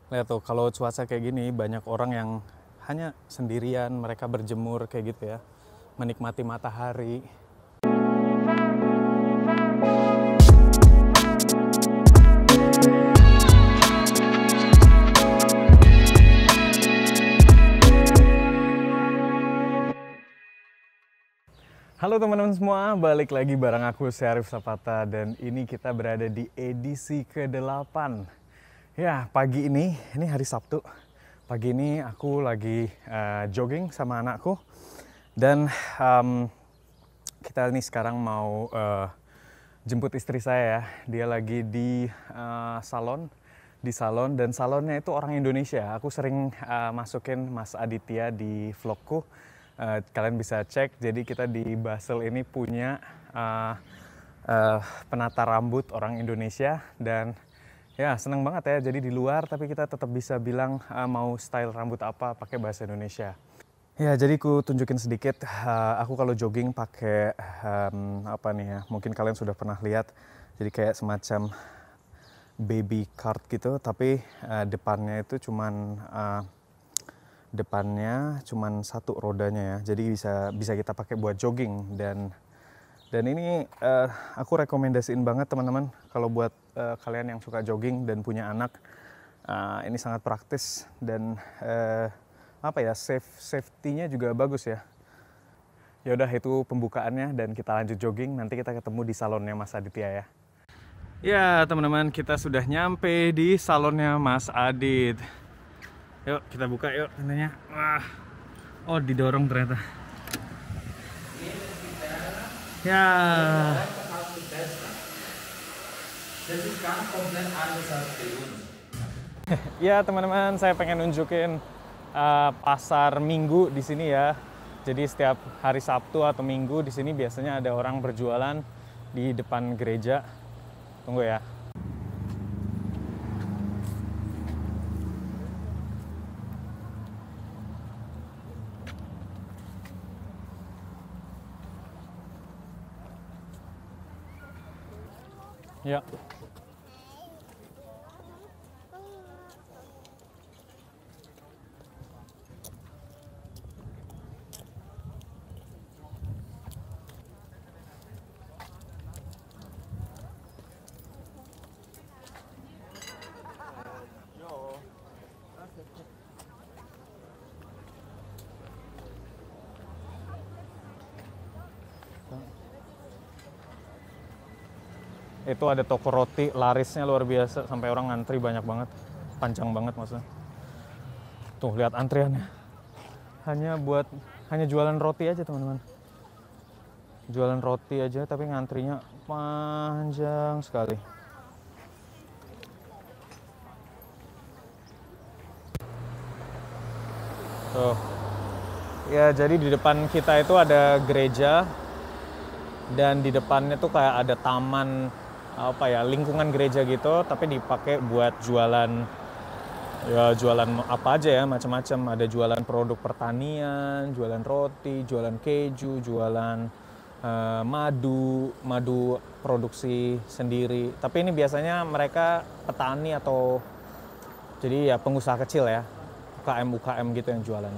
Lihat tuh, kalau cuaca kayak gini banyak orang yang hanya sendirian, mereka berjemur kayak gitu ya, menikmati matahari. Halo teman-teman semua, balik lagi bareng aku Syarif Sapata dan ini kita berada di edisi ke-8. Ya, pagi ini hari Sabtu. Pagi ini aku lagi jogging sama anakku dan kita ini sekarang mau jemput istri saya ya. Dia lagi di salon dan salonnya itu orang Indonesia. Aku sering masukin Mas Aditya di vlogku. Kalian bisa cek, jadi kita di Basel ini punya penata rambut orang Indonesia dan ya seneng banget ya, jadi di luar tapi kita tetap bisa bilang mau style rambut apa pakai bahasa Indonesia. Ya, jadi aku tunjukin sedikit, aku kalau jogging pakai apa nih ya, mungkin kalian sudah pernah lihat, jadi kayak semacam baby cart gitu, tapi depannya satu rodanya ya, jadi bisa kita pakai buat jogging dan ini aku rekomendasiin banget teman-teman kalau buat kalian yang suka jogging dan punya anak, ini sangat praktis dan apa ya, safety-nya juga bagus ya. Ya udah, itu pembukaannya dan kita lanjut jogging, nanti kita ketemu di salonnya Mas Aditya ya. Ya teman-teman, kita sudah nyampe di salonnya Mas Adit. Yuk kita buka yuk pintunya. Wah, oh didorong ternyata. Ya. Ya teman-teman, saya pengen nunjukin pasar Minggu di sini ya. Jadi setiap hari Sabtu atau Minggu di sini biasanya ada orang berjualan di depan gereja. Tunggu ya. Ya. Itu ada toko roti, larisnya luar biasa, sampai orang ngantri banyak banget, panjang banget maksudnya. Tuh lihat antriannya, hanya jualan roti aja teman-teman, jualan roti aja tapi ngantrinya panjang sekali. Tuh ya, jadi di depan kita itu ada gereja dan di depannya tuh kayak ada taman, apa ya, lingkungan gereja gitu, tapi dipakai buat jualan ya, jualan apa aja ya, macam-macam. Ada jualan produk pertanian, jualan roti, jualan keju, jualan madu produksi sendiri. Tapi ini biasanya mereka petani atau jadi ya pengusaha kecil ya, UKM gitu yang jualan.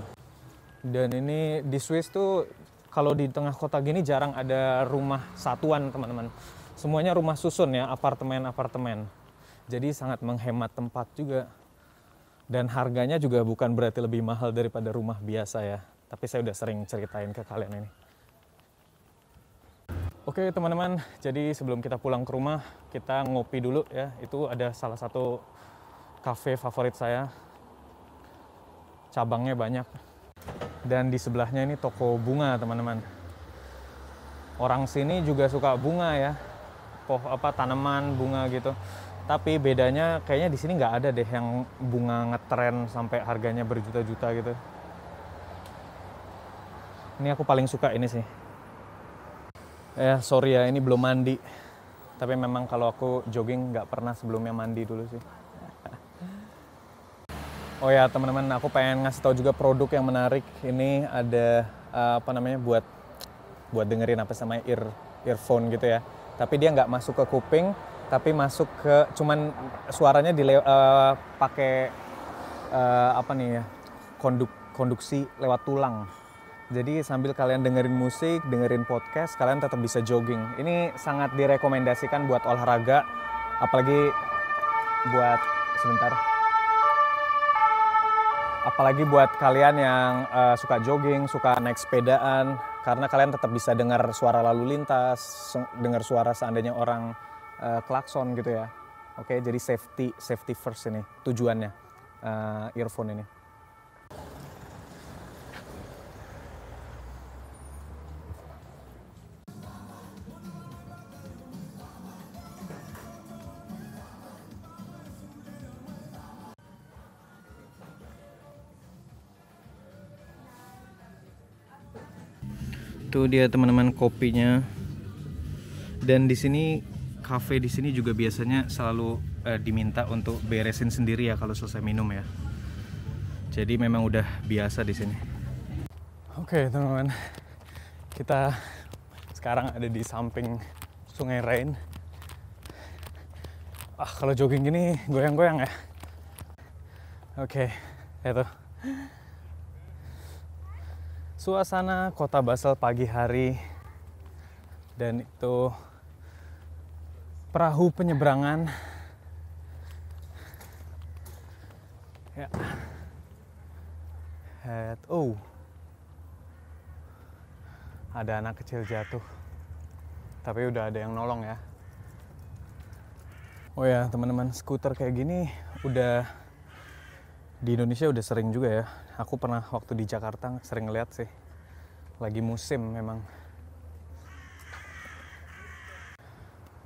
Dan ini di Swiss tuh kalau di tengah kota gini jarang ada rumah satuan teman-teman. Semuanya rumah susun ya, apartemen-apartemen. Jadi sangat menghemat tempat juga. Dan harganya juga bukan berarti lebih mahal daripada rumah biasa ya. Tapi saya udah sering ceritain ke kalian ini. Oke teman-teman, jadi sebelum kita pulang ke rumah, kita ngopi dulu ya. Itu ada salah satu cafe favorit saya. Cabangnya banyak. Dan di sebelahnya ini toko bunga teman-teman. Orang sini juga suka bunga ya. Tanaman bunga gitu. Tapi bedanya kayaknya di sini nggak ada deh yang bunga ngetren sampai harganya berjuta-juta gitu. Ini aku paling suka ini sih. Sorry ya, ini belum mandi. Tapi memang kalau aku jogging nggak pernah sebelumnya mandi dulu sih. Oh ya teman-teman, aku pengen ngasih tahu juga produk yang menarik. Ini ada buat dengerin apa namanya, earphone gitu ya. Tapi dia nggak masuk ke kuping, tapi masuk ke, cuman suaranya pakai apa nih ya, konduksi lewat tulang. Jadi sambil kalian dengerin musik, dengerin podcast, kalian tetap bisa jogging. Ini sangat direkomendasikan buat olahraga, apalagi buat sebentar. Apalagi buat kalian yang suka jogging, suka naik sepedaan, karena kalian tetap bisa dengar suara lalu lintas, dengar suara seandainya orang klakson gitu ya. Oke, jadi safety first ini tujuannya earphone ini. Tuh dia teman-teman kopinya. Dan di sini kafe di sini juga biasanya selalu diminta untuk beresin sendiri ya kalau selesai minum ya. Jadi memang udah biasa di sini. Oke, teman-teman. Kita sekarang ada di samping Sungai Rhein. Kalau jogging gini goyang-goyang ya. Oke, itu. Suasana Kota Basel pagi hari, dan itu perahu penyeberangan ya. Ada anak kecil jatuh, tapi udah ada yang nolong ya. Oh ya teman-teman, skuter kayak gini udah di Indonesia udah sering juga ya. Aku pernah waktu di Jakarta sering ngeliat sih. Lagi musim memang.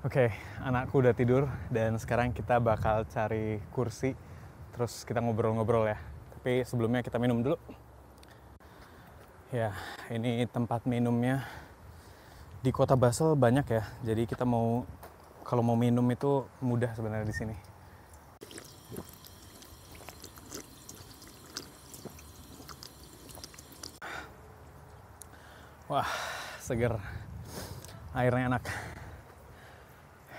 Oke, anakku udah tidur dan sekarang kita bakal cari kursi. Terus kita ngobrol-ngobrol ya. Tapi sebelumnya kita minum dulu. Ya, ini tempat minumnya. Di Kota Basel banyak ya. Jadi kita kalau mau minum itu mudah sebenarnya di sini. Wah, seger. Airnya enak.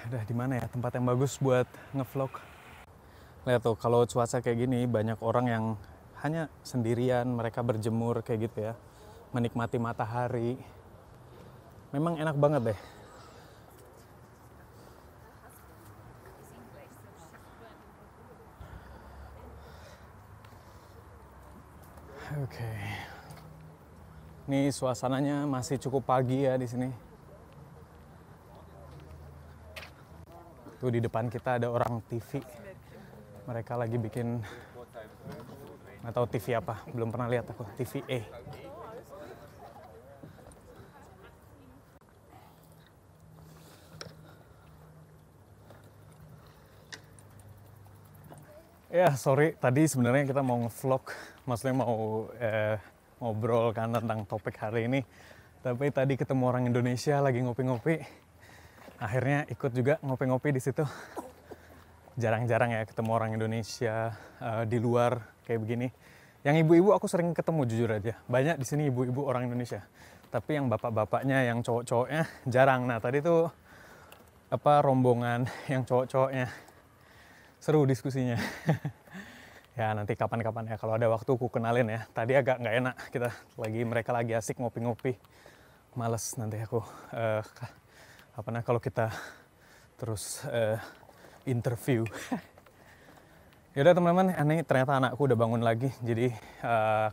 Udah di mana ya tempat yang bagus buat ngevlog? Lihat tuh, kalau cuaca kayak gini banyak orang yang hanya sendirian, mereka berjemur kayak gitu ya. Menikmati matahari. Memang enak banget deh. Oke. Ini suasananya masih cukup pagi ya di sini. Tuh di depan kita ada orang TV. Mereka lagi bikin, nggak tahu TV apa, belum pernah lihat aku, TVA. Ya sorry, tadi sebenarnya kita mau nge-vlog, maksudnya mau ngobrol kan tentang topik hari ini. Tapi tadi ketemu orang Indonesia lagi ngopi-ngopi, akhirnya ikut juga ngopi-ngopi di situ. Jarang-jarang ya ketemu orang Indonesia di luar kayak begini. Yang ibu-ibu aku sering ketemu jujur aja. Banyak di sini ibu-ibu orang Indonesia. Tapi yang bapak-bapaknya, yang cowok-cowoknya jarang. Nah tadi tuh rombongan yang cowok-cowoknya. Seru diskusinya. Ya nanti kapan-kapan ya kalau ada waktu aku kenalin ya. Tadi agak nggak enak, mereka lagi asik ngopi-ngopi. Males nanti aku kalau kita terus interview. Yaudah teman-teman, ini ternyata anakku udah bangun lagi. Jadi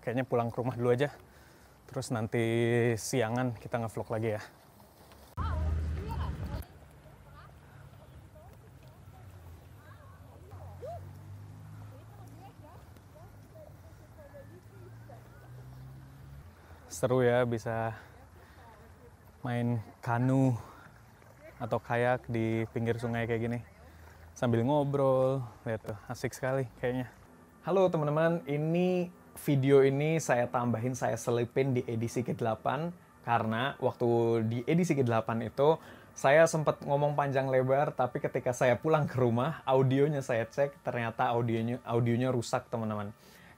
kayaknya pulang ke rumah dulu aja. Terus nanti siangan kita nge-vlog lagi ya. Seru ya bisa main kanu atau kayak di pinggir sungai kayak gini sambil ngobrol. Lihat tuh, asik sekali kayaknya. Halo teman-teman, video ini saya tambahin, saya selipin di edisi ke-8 karena waktu di edisi ke-8 itu saya sempat ngomong panjang lebar, tapi ketika saya pulang ke rumah, audionya saya cek, ternyata audionya rusak teman-teman.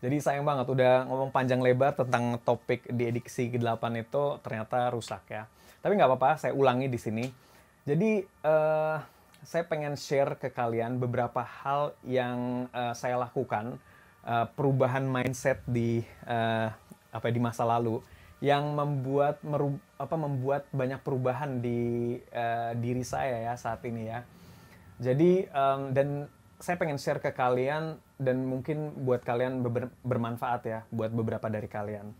Jadi sayang banget, udah ngomong panjang lebar tentang topik di edisi ke-8 itu ternyata rusak ya. Tapi nggak apa-apa, saya ulangi di sini. Jadi saya pengen share ke kalian beberapa hal yang saya lakukan perubahan mindset di di masa lalu yang membuat banyak perubahan di diri saya ya saat ini ya. Jadi dan saya pengen share ke kalian dan mungkin buat kalian bermanfaat ya buat beberapa dari kalian.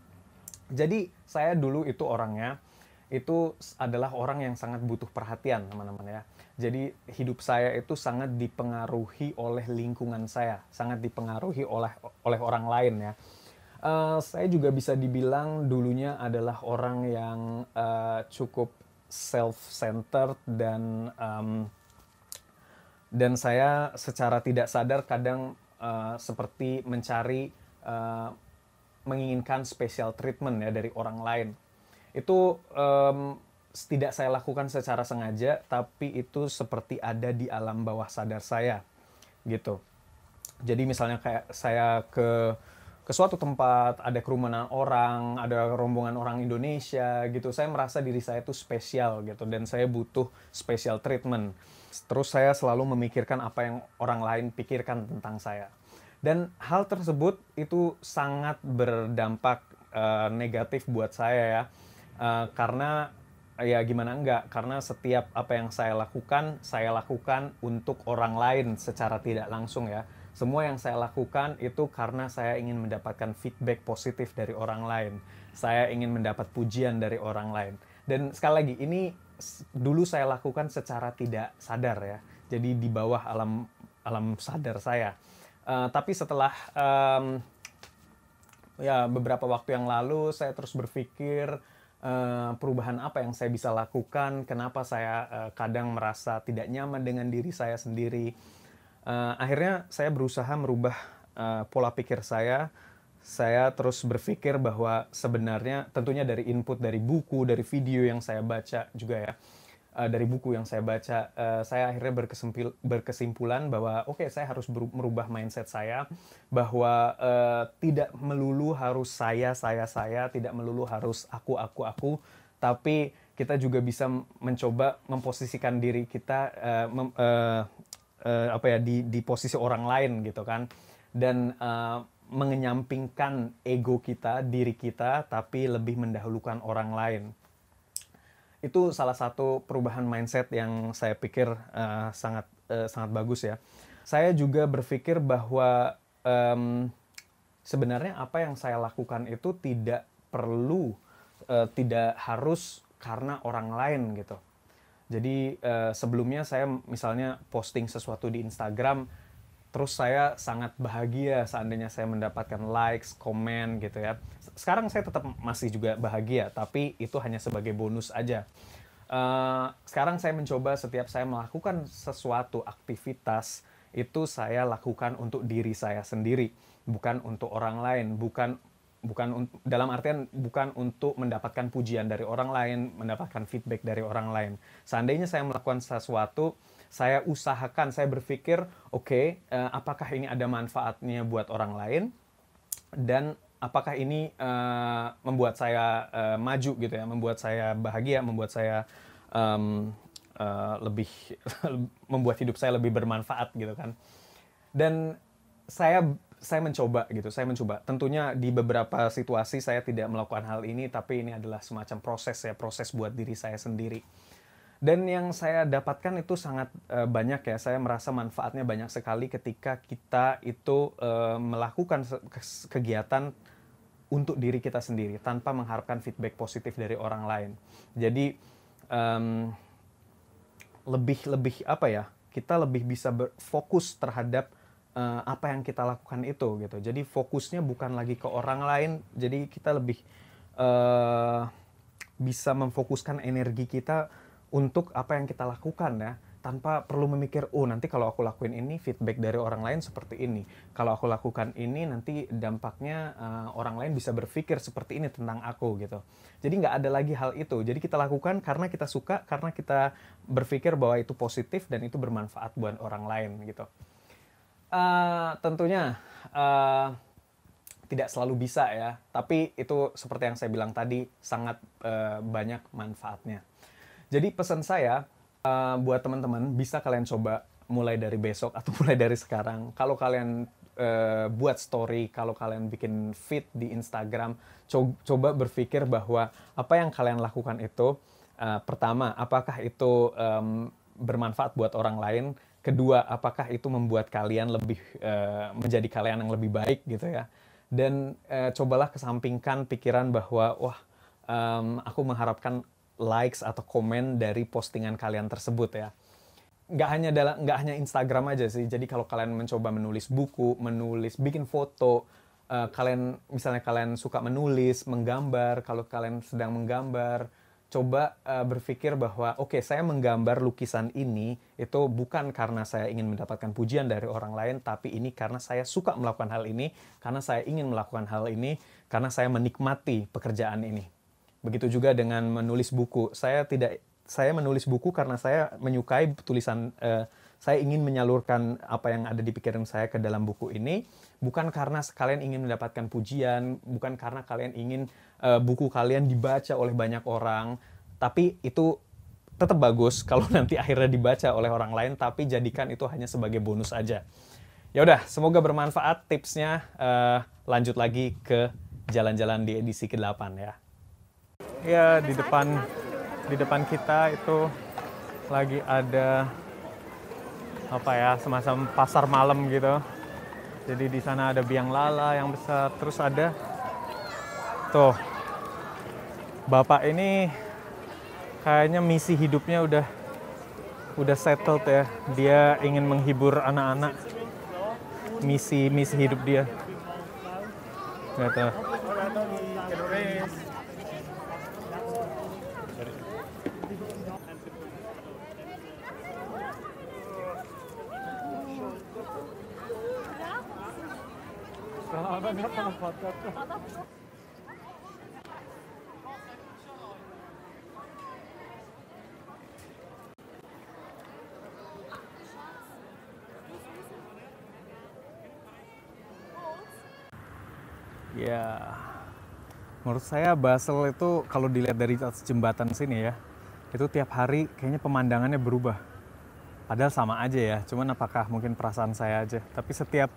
Jadi saya dulu itu orangnya itu adalah orang yang sangat butuh perhatian teman-teman ya. Jadi hidup saya itu sangat dipengaruhi oleh lingkungan saya, sangat dipengaruhi oleh orang lain ya. Saya juga bisa dibilang dulunya adalah orang yang cukup self-centered dan saya secara tidak sadar kadang seperti mencari menginginkan special treatment ya dari orang lain. Itu tidak saya lakukan secara sengaja, tapi itu seperti ada di alam bawah sadar saya gitu. Jadi misalnya kayak saya ke suatu tempat, ada kerumunan orang, ada rombongan orang Indonesia gitu, saya merasa diri saya itu spesial gitu dan saya butuh special treatment. Terus saya selalu memikirkan apa yang orang lain pikirkan tentang saya. Dan hal tersebut itu sangat berdampak negatif buat saya ya. Karena ya gimana enggak, karena setiap apa yang saya lakukan untuk orang lain secara tidak langsung ya. Semua yang saya lakukan itu karena saya ingin mendapatkan feedback positif dari orang lain. Saya ingin mendapat pujian dari orang lain. Dan sekali lagi, ini dulu saya lakukan secara tidak sadar ya. Jadi di bawah alam sadar saya. Tapi setelah ya beberapa waktu yang lalu, saya terus berpikir perubahan apa yang saya bisa lakukan, kenapa saya kadang merasa tidak nyaman dengan diri saya sendiri. Akhirnya saya berusaha merubah pola pikir saya. Saya terus berpikir bahwa sebenarnya tentunya dari input dari buku, dari video yang saya baca juga ya. Dari buku yang saya baca, saya akhirnya berkesimpulan bahwa oke, saya harus merubah mindset saya bahwa tidak melulu harus saya, tidak melulu harus aku, tapi kita juga bisa mencoba memposisikan diri kita di posisi orang lain gitu kan, dan mengenyampingkan ego kita, diri kita, tapi lebih mendahulukan orang lain. Itu salah satu perubahan mindset yang saya pikir sangat bagus ya. Saya juga berpikir bahwa sebenarnya apa yang saya lakukan itu tidak harus karena orang lain gitu. Jadi sebelumnya saya misalnya posting sesuatu di Instagram, terus saya sangat bahagia seandainya saya mendapatkan likes, komen gitu ya. Sekarang saya tetap masih juga bahagia, tapi itu hanya sebagai bonus aja. Sekarang saya mencoba setiap saya melakukan sesuatu aktivitas, itu saya lakukan untuk diri saya sendiri, bukan untuk orang lain, bukan dalam artian bukan untuk mendapatkan pujian dari orang lain, mendapatkan feedback dari orang lain. Seandainya saya melakukan sesuatu, saya usahakan, saya berpikir, oke, apakah ini ada manfaatnya buat orang lain, dan apakah ini membuat saya maju gitu ya, membuat saya bahagia, membuat saya lebih membuat hidup saya lebih bermanfaat gitu kan. Dan saya mencoba gitu, saya mencoba. Tentunya di beberapa situasi saya tidak melakukan hal ini, tapi ini adalah semacam proses buat diri saya sendiri. Dan yang saya dapatkan itu sangat banyak ya, saya merasa manfaatnya banyak sekali ketika kita itu melakukan kegiatan untuk diri kita sendiri, tanpa mengharapkan feedback positif dari orang lain. Jadi kita lebih bisa berfokus terhadap apa yang kita lakukan itu gitu. Jadi fokusnya bukan lagi ke orang lain, jadi kita lebih bisa memfokuskan energi kita untuk apa yang kita lakukan ya, tanpa perlu memikir, oh nanti kalau aku lakuin ini feedback dari orang lain seperti ini, kalau aku lakukan ini nanti dampaknya orang lain bisa berpikir seperti ini tentang aku gitu. Jadi nggak ada lagi hal itu, jadi kita lakukan karena kita suka, karena kita berpikir bahwa itu positif dan itu bermanfaat buat orang lain gitu. Tentunya tidak selalu bisa ya, tapi itu seperti yang saya bilang tadi, sangat banyak manfaatnya. Jadi pesan saya buat teman-teman, bisa kalian coba mulai dari besok atau mulai dari sekarang. Kalau kalian buat story, kalau kalian bikin feed di Instagram, coba berpikir bahwa apa yang kalian lakukan itu, pertama, apakah itu bermanfaat buat orang lain? Kedua, apakah itu membuat kalian lebih menjadi kalian yang lebih baik gitu ya? Dan cobalah kesampingkan pikiran bahwa wah, aku mengharapkan likes atau komen dari postingan kalian tersebut ya. Nggak hanya Instagram aja sih. Jadi kalau kalian mencoba menulis buku, bikin foto, misalnya kalian suka menulis, menggambar, kalau kalian sedang menggambar, coba berpikir bahwa oke, saya menggambar lukisan ini itu bukan karena saya ingin mendapatkan pujian dari orang lain, tapi ini karena saya suka melakukan hal ini, karena saya ingin melakukan hal ini, karena saya menikmati pekerjaan ini. Begitu juga dengan menulis buku. Saya menulis buku karena saya menyukai tulisan, saya ingin menyalurkan apa yang ada di pikiran saya ke dalam buku ini, bukan karena kalian ingin mendapatkan pujian, bukan karena kalian ingin buku kalian dibaca oleh banyak orang, tapi itu tetap bagus kalau nanti akhirnya dibaca oleh orang lain, tapi jadikan itu hanya sebagai bonus aja. Ya udah, semoga bermanfaat tipsnya. Lanjut lagi ke jalan-jalan di edisi ke-8 ya. Ya, di depan kita itu lagi ada apa ya, semacam pasar malam gitu. Jadi di sana ada biang lala yang besar, terus ada tuh bapak ini kayaknya misi hidupnya udah settled ya. Dia ingin menghibur anak-anak. Misi hidup dia. Gitu. Ya, menurut saya Basel itu kalau dilihat dari atas jembatan sini ya, itu tiap hari kayaknya pemandangannya berubah. Padahal sama aja ya, cuman apakah mungkin perasaan saya aja. Tapi setiap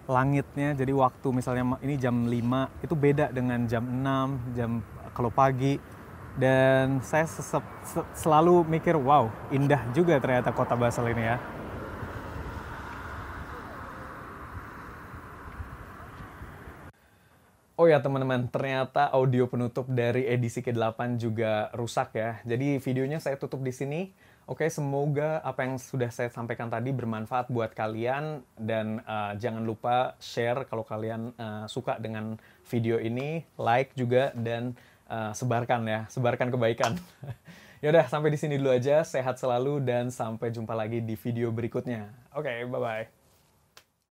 langitnya, jadi waktu misalnya ini jam 5, itu beda dengan jam 6, kalau pagi. Dan saya selalu mikir, wow, indah juga ternyata kota Basel ini ya. Oh ya teman-teman, ternyata audio penutup dari edisi ke-8 juga rusak ya. Jadi videonya saya tutup di sini. Oke, semoga apa yang sudah saya sampaikan tadi bermanfaat buat kalian. Dan jangan lupa share kalau kalian suka dengan video ini. Like juga dan sebarkan ya, sebarkan kebaikan. Yaudah, sampai di sini dulu aja. Sehat selalu dan sampai jumpa lagi di video berikutnya. Oke, bye-bye.